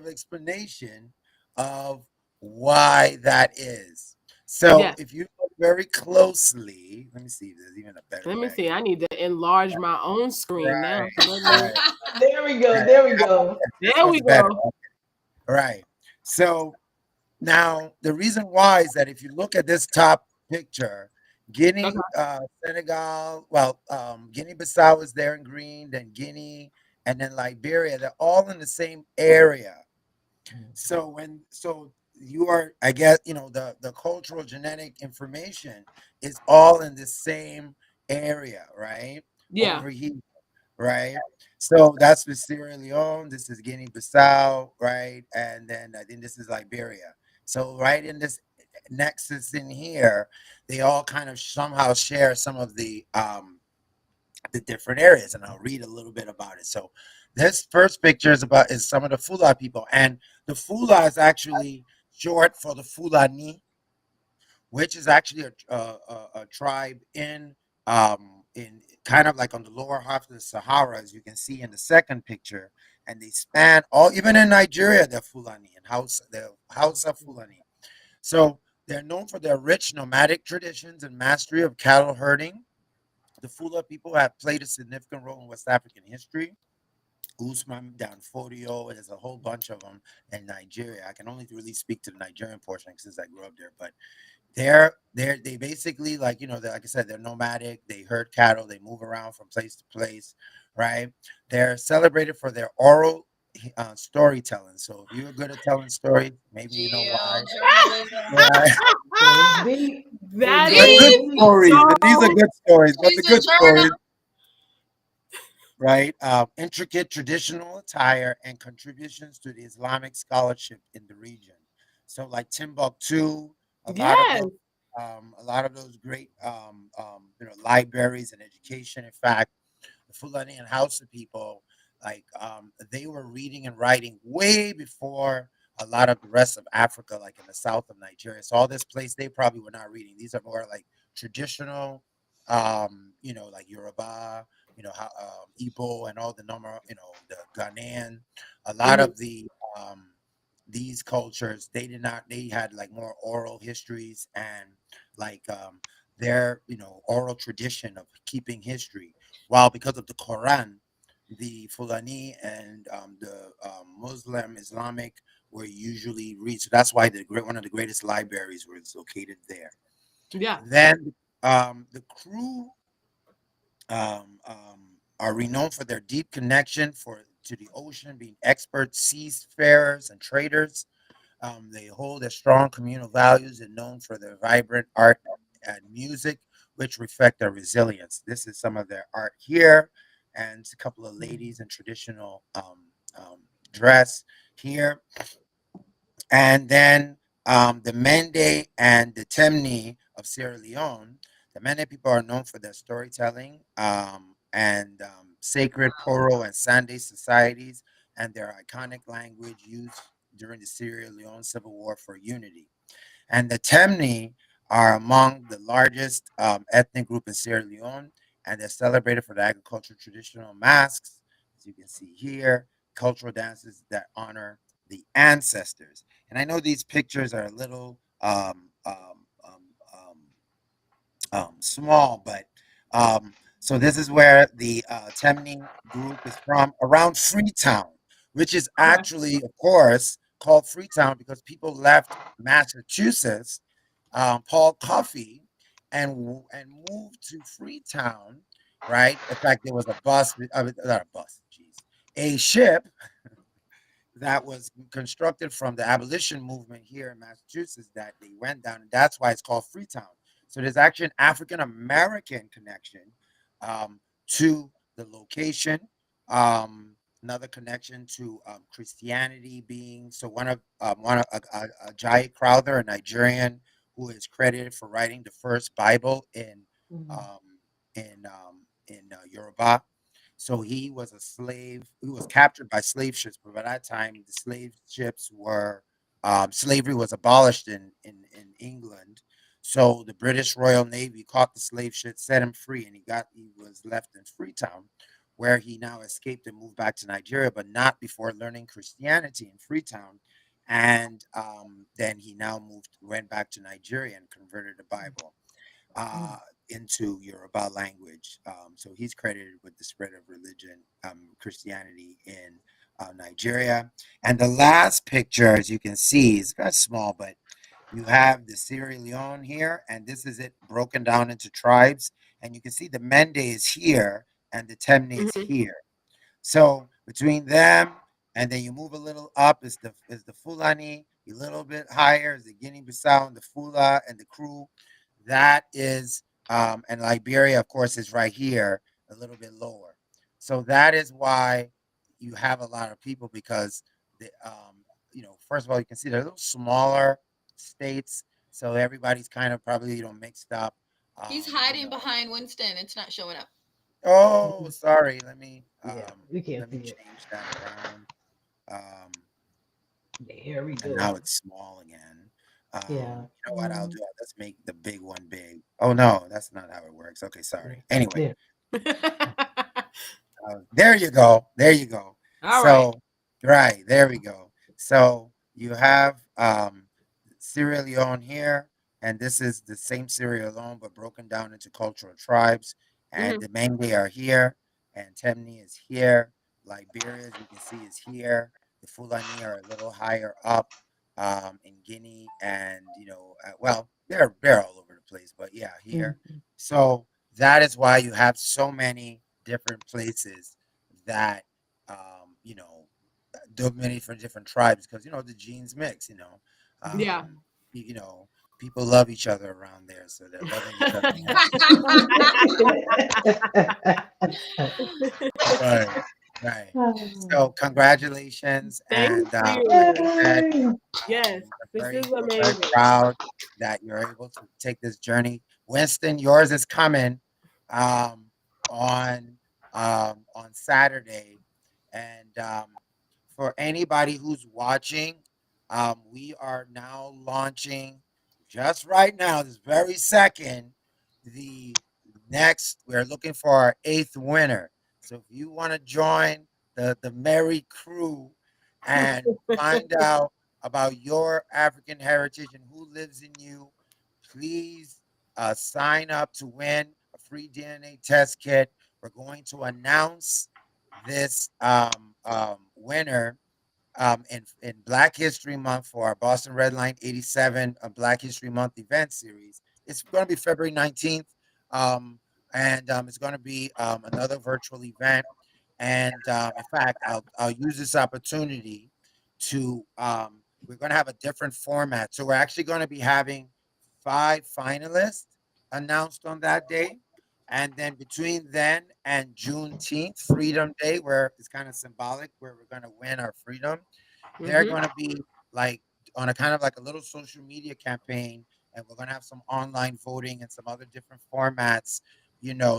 A: explanation of why that is. So,
B: Yes.
A: if you look very closely, let me see if there's even a better
B: Let me
A: way.
B: see. I need to enlarge my own screen now.
A: Right,
B: So let me.
A: right,
D: There we go.
A: right.
D: There we
A: How about
D: go.
A: this? This
B: There we
A: one's better.
B: go.
A: Right. So now the reason why is that if you look at this top picture,
B: Okay.
A: Senegal, well, Guinea-Bissau is there in green, then Guinea, and then Liberia. They're all in the same area. So you are, I guess, the cultural genetic information is all in the same area, right?
B: Yeah.
A: Over here, right? So that's with Sierra Leone. This is Guinea-Bissau, right? And then I think this is Liberia. So right in this nexus in here, they all kind of somehow share some of the different areas, and I'll read a little bit about it. So this first picture is some of the Fula people, and the Fula is actually short for the Fulani, which is actually a tribe in kind of like on the lower half of the Sahara, as you can see in the second picture, and they span all even in Nigeria, they're Fulani and Hausa Fulani. So they're known for their rich nomadic traditions and mastery of cattle herding. The Fula people have played a significant role in West African history. Usman Danfodio, there's a whole bunch of them in Nigeria. I can only really speak to the Nigerian portion since I grew up there, but they basically like they're, like I said, they're nomadic. They herd cattle. They move around from place to place, right? They're celebrated for their oral storytelling. So if you're good at telling stories, maybe you know
C: GL
A: why.
C: journalism.
A: Right?
D: It's deep. It's
B: That
A: But
B: is
A: good
C: Deep.
D: deep.
A: stories, and these are
B: so.
A: good stories. But the
C: She's a
A: good
C: journal.
A: stories, right? Intricate traditional attire and contributions to the Islamic scholarship in the region. So, like Timbuktu, a lot of
B: Yes.
A: those, great, libraries and education. In fact, the Fulani and Hausa people, like, they were reading and writing way before a lot of the rest of Africa, like in the south of Nigeria. So all this place, they probably were not reading. These are more like traditional, like Yoruba, Igbo and all the number, the Ghanaian, a lot
B: Mhm.
A: of these cultures, they did not, they had like more oral histories and like, their, oral tradition of keeping history. While because of the Quran, the Fulani and the Muslim Islamic were usually read. So that's why one of the greatest libraries was located there.
B: Yeah.
A: Then the crew are renowned for their deep connection to the ocean, being expert seafarers and traders. They hold a strong communal values and known for their vibrant art and music, which reflect their resilience. This is some of their art here. and a couple of ladies in traditional dress here. And then the Mende and the Temni of Sierra Leone. The Mende people are known for their storytelling and sacred Poro and Sunday societies and their iconic language used during the Sierra Leone Civil War for unity. And the Temni are among the largest ethnic group in Sierra Leone, and they're celebrated for the agricultural traditional masks, as you can see here, cultural dances that honor the ancestors. And I know these pictures are a little small, but so this is where the Temni group is from, around Freetown, which is
B: Okay.
A: actually, of course, called Freetown because people left Massachusetts, Paul Coffey, and moved to Freetown, right? In fact, there was a bus, not a bus, geez, a ship that was constructed from the abolition movement here in Massachusetts that they went down, and that's why it's called Freetown. So there's actually an African American connection to the location. Um, Another connection to Christianity being so one of Ajayi Crowther, a Nigerian who is credited for writing the first Bible um, in Yoruba. So he was a slave. He was captured by slave ships, but by that time, the slave ships were slavery was abolished in England. So the British Royal Navy caught the slave ship, set him free, and he was left in Freetown, where he now escaped and moved back to Nigeria, but not before learning Christianity in Freetown. And then he now went back to Nigeria and converted the Bible uh, into Yoruba language. So he's credited with the spread of religion, Christianity in Nigeria. And the last picture, as you can see, is kind of small, but you have the Sierra Leone here, and this is it broken down into tribes. And you can see the Mende is here and the Temne is
B: Hmm.
A: here. So between them, and then you move a little up is the Fulani. A little bit higher is the Guinea-Bissau and the Fula and the Crew. That is, and Liberia, of course, is right here, a little bit lower. So that is why you have a lot of people because first of all, you can see they're a little smaller states, so everybody's kind of probably mixed up.
C: He's
A: Um, you
C: hiding
A: know,
C: behind Winston. It's not showing up.
A: oh, sorry.
D: Yeah, we can't
A: Let me
D: see it.
A: change that around. Um,
D: There we
A: and
D: go.
A: now it's small again.
D: Yeah.
A: You know what I'll do? Let's make the big one big. Oh no, that's not how it works. Okay,
D: Yeah.
A: sorry. Anyway,
D: There.
A: there you go. There you go.
B: All right.
A: So, right, there we go. So you have Sierra Leone here, and this is the same Sierra Leone but broken down into cultural tribes.
B: Hmm.
A: And the Menge are here, and Temni is here. Liberia, as you can see, is here. The Fulani are a little higher up in Guinea, and well, they're all over the place, but yeah, here.
D: Mhm.
A: So that is why you have so many different places that do many for different tribes because the genes mix.
B: Yeah.
A: Um, you know, people love each other around there, so they're loving each other now. Right, right. So congratulations,
B: Thank
A: and like I
B: you.
A: said,
D: Yay!
B: Yes, this is
A: we're very
B: amazing.
A: proud that you're able to take this journey. Winston, yours is coming um, on Saturday, and for anybody who's watching, we are now launching just right now, this very second, the next. We're looking for our eighth winner. So if you want to join the merry crew and find out about your African heritage and who lives in you, please sign up to win a free DNA test kit. We're going to announce this winner in Black History Month for our Boston Red Line 87 Black History Month event series. It's going to be February 19th, and it's going to be another virtual event. And in fact, I'll use this opportunity to we're going to have a different format. So we're actually going to be having 5 finalists announced on that day, And then between then and Juneteenth, Freedom Day, where it's kind of symbolic, where we're going to win our freedom, they're
B: Mm-hmm.
A: going to be like on a kind of like a little social media campaign, and we're going to have some online voting and some other different formats,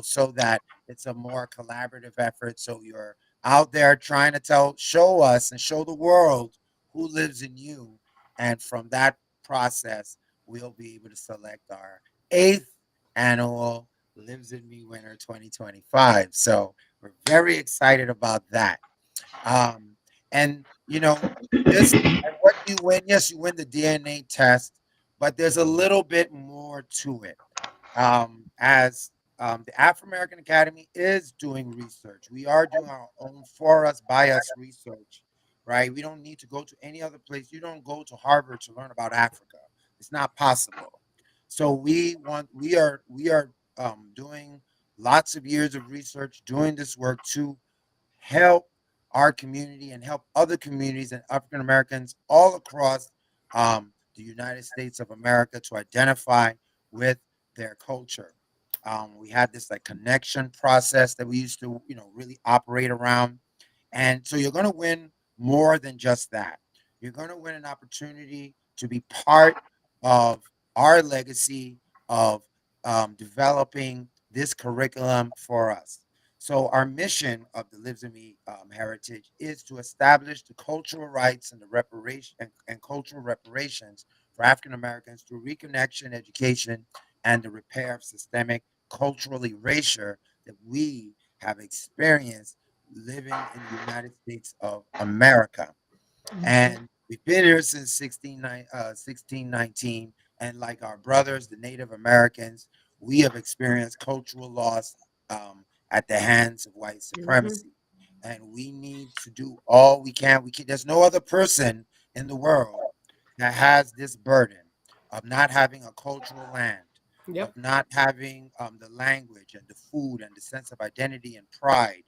A: so that it's a more collaborative effort. So you're out there trying to show us and show the world who lives in you. And from that process, we'll be able to select our eighth annual Lives in Me winner 2025. So we're very excited about that. Um, and this and what you win, yes, you win the DNA test, but there's a little bit more to it. As The Afrimerican Academy is doing research. We are doing our own for us, by us research, right? We don't need to go to any other place. You don't go to Harvard to learn about Africa. It's not possible. So we are doing lots of years of research, doing this work to help our community and help other communities and African Americans all across the United States of America to identify with their culture. We had this like connection process that we used to, really operate around. And so you're going to win more than just that. You're going to win an opportunity to be part of our legacy of developing this curriculum for us. So our mission of the Lives in Me heritage is to establish the cultural rights and the reparation and cultural reparations for African Americans through reconnection, education, and the repair of systemic cultural erasure that we have experienced living in the United States of America. And we've been here since 1619. And like our brothers, the Native Americans, we have experienced cultural loss at the hands of white
B: Mm-hmm.
A: supremacy. And we need to do all we can. There's no other person in the world that has this burden of not having a cultural land, of
B: Yep.
A: not having the language and the food and the sense of identity and pride.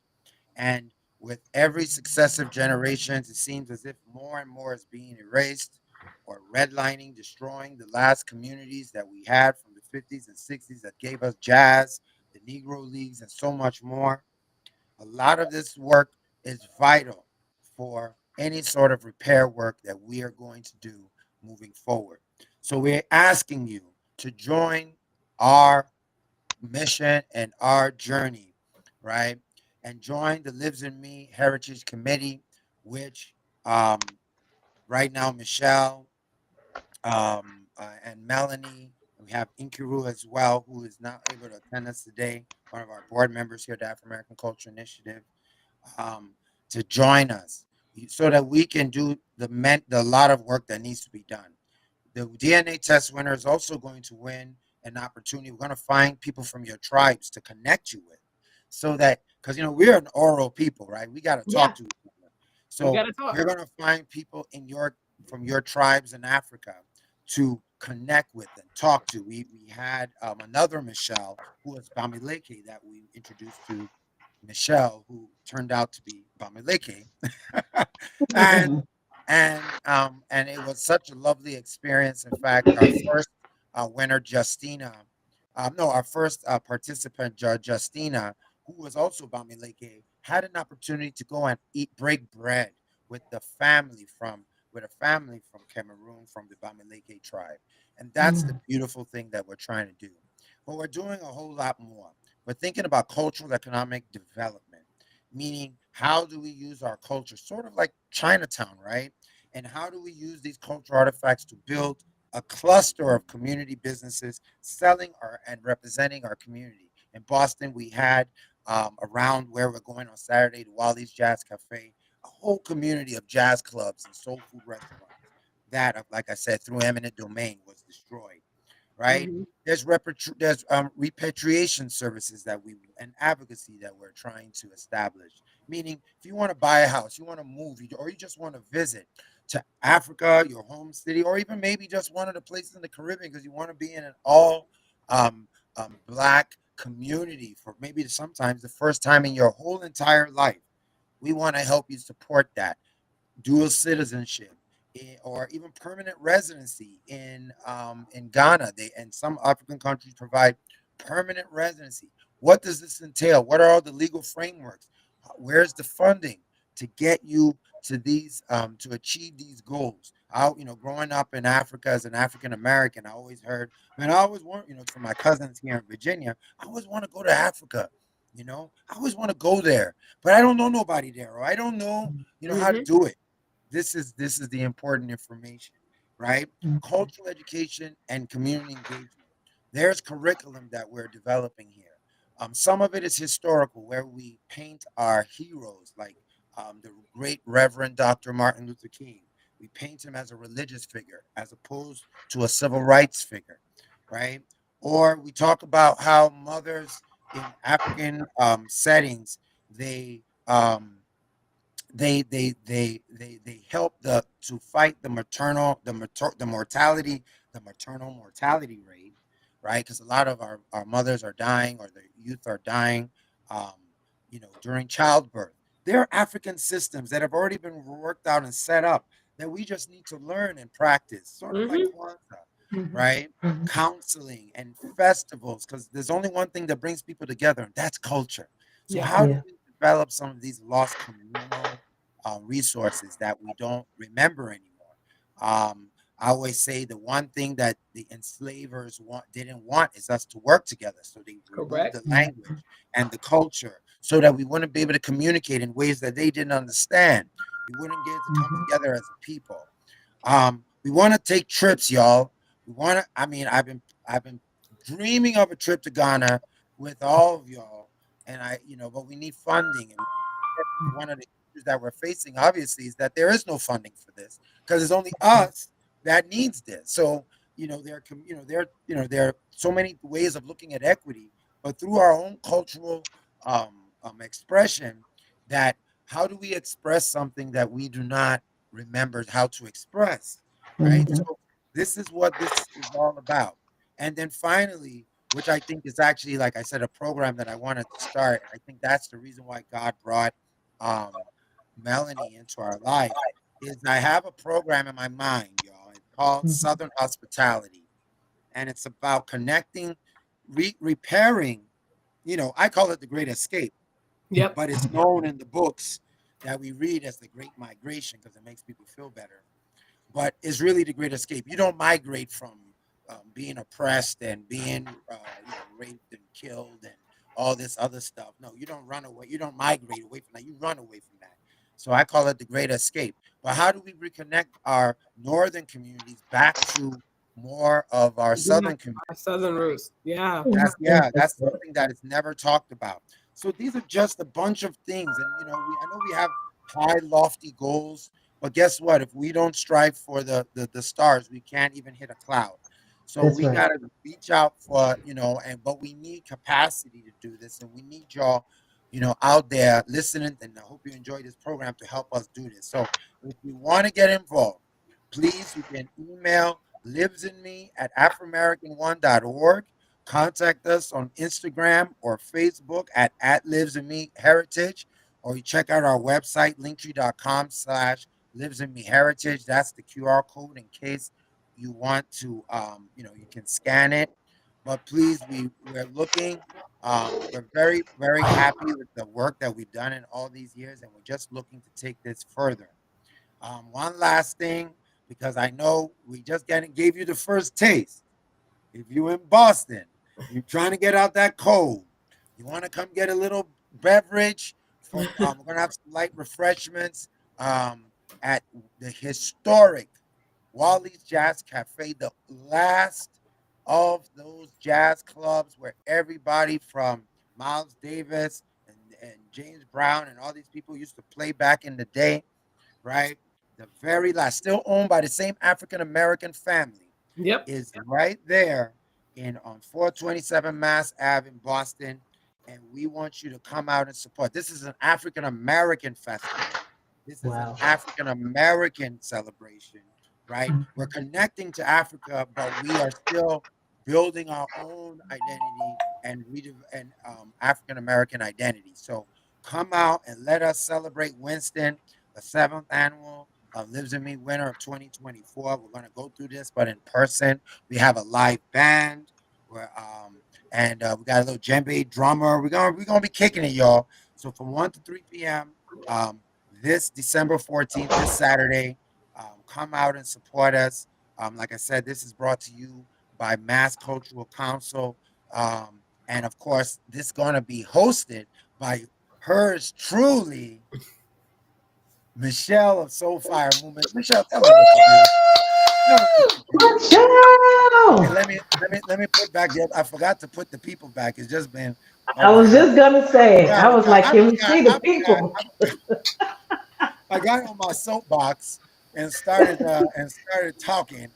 A: And with every successive generations, it seems as if more and more is being erased or redlining, destroying the last communities that we had from the 50s and 60s that gave us jazz, the Negro Leagues, and so much more. A lot of this work is vital for any sort of repair work that we are going to do moving forward. So we're asking you to join our mission and our journey, right? And join the Lives in Me Heritage Committee, which right now Michelle and Melanie, we have Inkiru as well, who is not able to attend us today, one of our board members here at the Afro American Culture Initiative, um, to join us so that we can do the lot of work that needs to be done. The DNA test winner is also going to win an opportunity. We're going to find people from your tribes to connect you with, so that because we're an oral people, right? We got to talk
D: Yeah.
A: to each other.
B: We
A: So
B: gotta talk.
A: we're going to find people from your tribes in Africa to connect with and talk to. We had another Michelle who was Bamileke that we introduced to Michelle, who turned out to be Bamileke, and and it was such a lovely experience. In fact, our first winner, Justina, no, our first participant, Justina, who was also Bamileke, had an opportunity to go and break bread with a family from Cameroon, from the Bamileke tribe, and that's the beautiful thing that we're trying to do. But we're doing a whole lot more. We're thinking about cultural economic development, meaning how do we use our culture, sort of like Chinatown, right? And how do we use these cultural artifacts to build a cluster of community businesses selling and representing our community? In Boston, we had around where we're going on Saturday, the Wally's Jazz Cafe, a whole community of jazz clubs and soul food restaurants that, like I said, through eminent domain was destroyed, right?
B: Mm-hmm.
A: There's repatriation services that we and advocacy that we're trying to establish. Meaning, if you want to buy a house, you want to move, or you just want to visit to Africa, your home city, or even maybe just one of the places in the Caribbean because you want to be in an all um, black community for maybe sometimes the first time in your whole entire life. We want to help you support that dual citizenship, or even permanent residency in Ghana. They and some African countries provide permanent residency. What does this entail? What are all the legal frameworks? Where's the funding to get you to these to achieve these goals? Growing up in Africa as an African American, I always heard, man, I always want, from my cousins here in Virginia, I always want to go to Africa. I always want to go there, but I don't know nobody there, or I don't know, how to
B: Mm-hmm.
A: do it. This is the important information, right? Cultural education and community engagement. There's curriculum that we're developing here. Some of it is historical, where we paint our heroes, like the great Reverend Dr. Martin Luther King. We paint him as a religious figure as opposed to a civil rights figure, right? Or we talk about how mothers in African settings, they they help to fight the maternal mortality rate, right? Because a lot of our mothers are dying, or the youth are dying, um, during childbirth. There are African systems that have already been worked out and set up that we just need to learn and practice, sort of like
B: Mm-hmm.
A: Kwanzaa, right? Counseling and festivals, because there's only one thing that brings people together, and that's culture. So
B: Yeah.
A: how do we develop some of these lost communal resources that we don't remember anymore? I always say the one thing that the enslavers didn't want is us to work together. So they removed
B: Correct.
A: the language and the culture so that we wouldn't be able to communicate in ways that they didn't understand. We wouldn't get to come together as a people. We want to take trips, y'all. We want to. I mean, I've been dreaming of a trip to Ghana with all of y'all, and but we need funding, and one of the issues that we're facing, obviously, is that there is no funding for this because it's only us that needs this. So, there are so many ways of looking at equity, but through our own cultural expression, that how do we express something that we do not remember how to express, right? So this is what this is all about. And then finally, which I think is actually, like I said, a program that I wanted to start. I think that's the reason why God brought um, Melanie into our life, is I have a program in my mind, y'all. It's called Southern Hospitality, and it's about connecting, repairing. I call it the Great Escape,
B: Yep.
A: but it's known in the books that we read as the Great Migration because it makes people feel better, but it's really the Great Escape. You don't migrate from being oppressed and being, raped and killed and all this other stuff. No, you don't run away. You don't migrate away from that. You run away from that. So I call it the Great Escape. But how do we reconnect our northern communities back to more of our
B: Yeah.
A: southern
B: Our
A: communities,
B: southern
A: right?
B: roots. Yeah.
A: That's something that is never talked about. So these are just a bunch of things, and I know we have high, lofty goals, but guess what? If we don't strive for the stars, we can't even hit a cloud. So
D: That's
A: we
D: right.
A: gotta reach out for, but we need capacity to do this, and we need y'all, out there listening. And I hope you enjoy this program to help us do this. So if you want to get involved, please, you can email livesinme@aframerican1.org. Contact us on Instagram or Facebook at Lives in Me Heritage, or you check out our website, linktree.com/Lives in Me Heritage. That's the QR code in case you want to, you can scan it. But please, we're looking, we're very, very happy with the work that we've done in all these years, and we're just looking to take this further. One last thing, because I know we just gave you the first taste. If you're in Boston, you're trying to get out that cold, you want to come get a little beverage from, we're going to have some light refreshments at the historic Wally's Jazz Cafe, the last of those jazz clubs where everybody from Miles Davis and James Brown and all these people used to play back in the day, right? The very last, still owned by the same African American family,
B: Yep.
A: is right there in on 427 Mass Ave in Boston, and we want you to come out and support. This is an African American festival. This is an
D: Wow.
A: African American celebration, right? We're connecting to Africa, but we are still building our own identity and African American identity. So come out and let us celebrate Winston, the seventh annual Lives in Me winner of 2024. We're going to go through this, but in person. We have a live band. We're and we got a little djembe drummer. We're gonna be kicking it, y'all. So from 1 to 3 p.m. Um, this December 14th, this Saturday, come out and support us. Like I said, this is brought to you by Mass Cultural Council, and of course, this is gonna be hosted by hers truly, Michelle of Soul Fire Movement. Michelle, tell them what you do. Tell them what you do. And
D: Michelle!
A: let me put back the. I forgot to put the people back. It's just been, oh
D: I
A: my
D: was
A: god.
D: just gonna say,
A: Yeah,
D: I was
A: yeah,
D: like,
A: I
D: can we
A: forgot.
D: see
A: I
D: the
A: forgot.
D: people?
A: I got on my soapbox and started talking.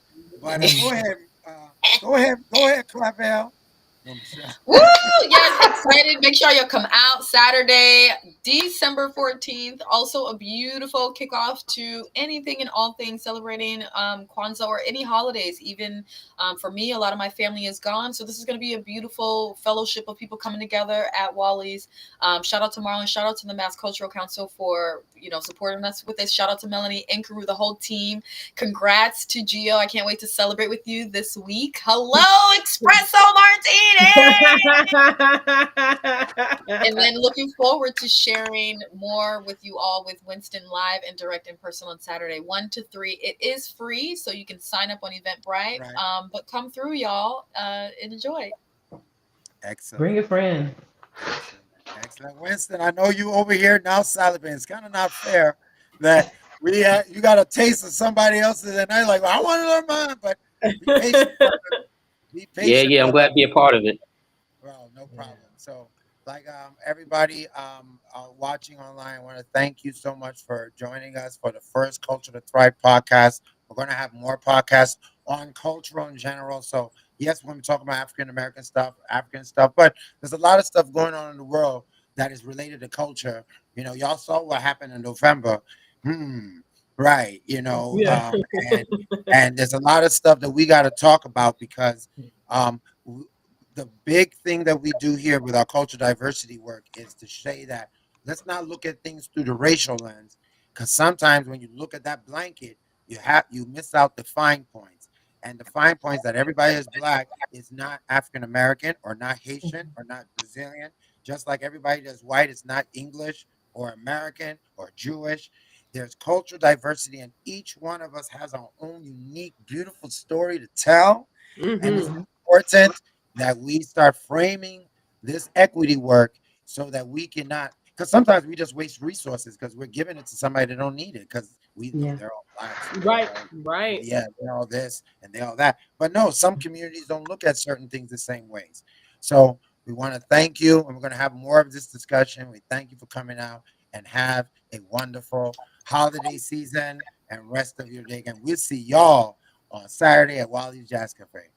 A: But uh, go ahead, Clavel. No, Michelle.
C: Woo! Yes, excited. Make sure you come out Saturday, December 14th. Also, a beautiful kickoff to anything and all things celebrating Kwanzaa or any holidays. Even for me, a lot of my family is gone. So, this is going to be a beautiful fellowship of people coming together at Wally's. Shout out to Marlon. Shout out to the Mass Cultural Council for supporting us with this. Shout out to Melanie and Karu, the whole team. Congrats to Gio. I can't wait to celebrate with you this week. Hello, Espresso Martini! And then looking forward to sharing more with you all with Winston live and direct in person on Saturday, 1 to 3. It is free, so you can sign up on Eventbrite.
A: Right.
C: But come through, y'all, and enjoy.
A: Excellent.
D: Bring a friend.
A: Excellent. Excellent. Winston, I know you over here now salivating. It's kind of not fair that you got a taste of somebody else's and I like, well, I want to learn mine, but be patient, brother. Be
E: Yeah,
A: patient,
E: yeah, I'm glad
A: brother.
E: to be a part of it.
A: Well, no
D: Yeah.
A: problem. So, like everybody watching online, I want to thank you so much for joining us for the first Culture to Thrive podcast. We're going to have more podcasts on cultural in general. So, yes, when we talk about African stuff, but there's a lot of stuff going on in the world that is related to culture. Y'all saw what happened in November. Right.
B: Yeah.
A: And there's a lot of stuff that we got to talk about because um, the big thing that we do here with our cultural diversity work is to say that let's not look at things through the racial lens, because sometimes when you look at that blanket, you miss out the fine points, and the fine points that everybody is black is not African American or not Haitian or not Brazilian, just like everybody that's white is not English or American or Jewish. There's cultural diversity, and each one of us has our own unique, beautiful story to tell, and it's
B: Hmm.
A: important that we start framing this equity work so that we cannot, because sometimes we just waste resources because we're giving it to somebody that don't need it because we know
D: Yeah.
A: they're all black, so they're
B: Right.
A: all,
B: Right.
A: yeah, they're all this and they're all that. But no, some communities don't look at certain things the same ways. So we want to thank you, and we're going to have more of this discussion. We thank you for coming out, and have a wonderful holiday season and rest of your day. And we'll see y'all on Saturday at Wally's Jazz Cafe.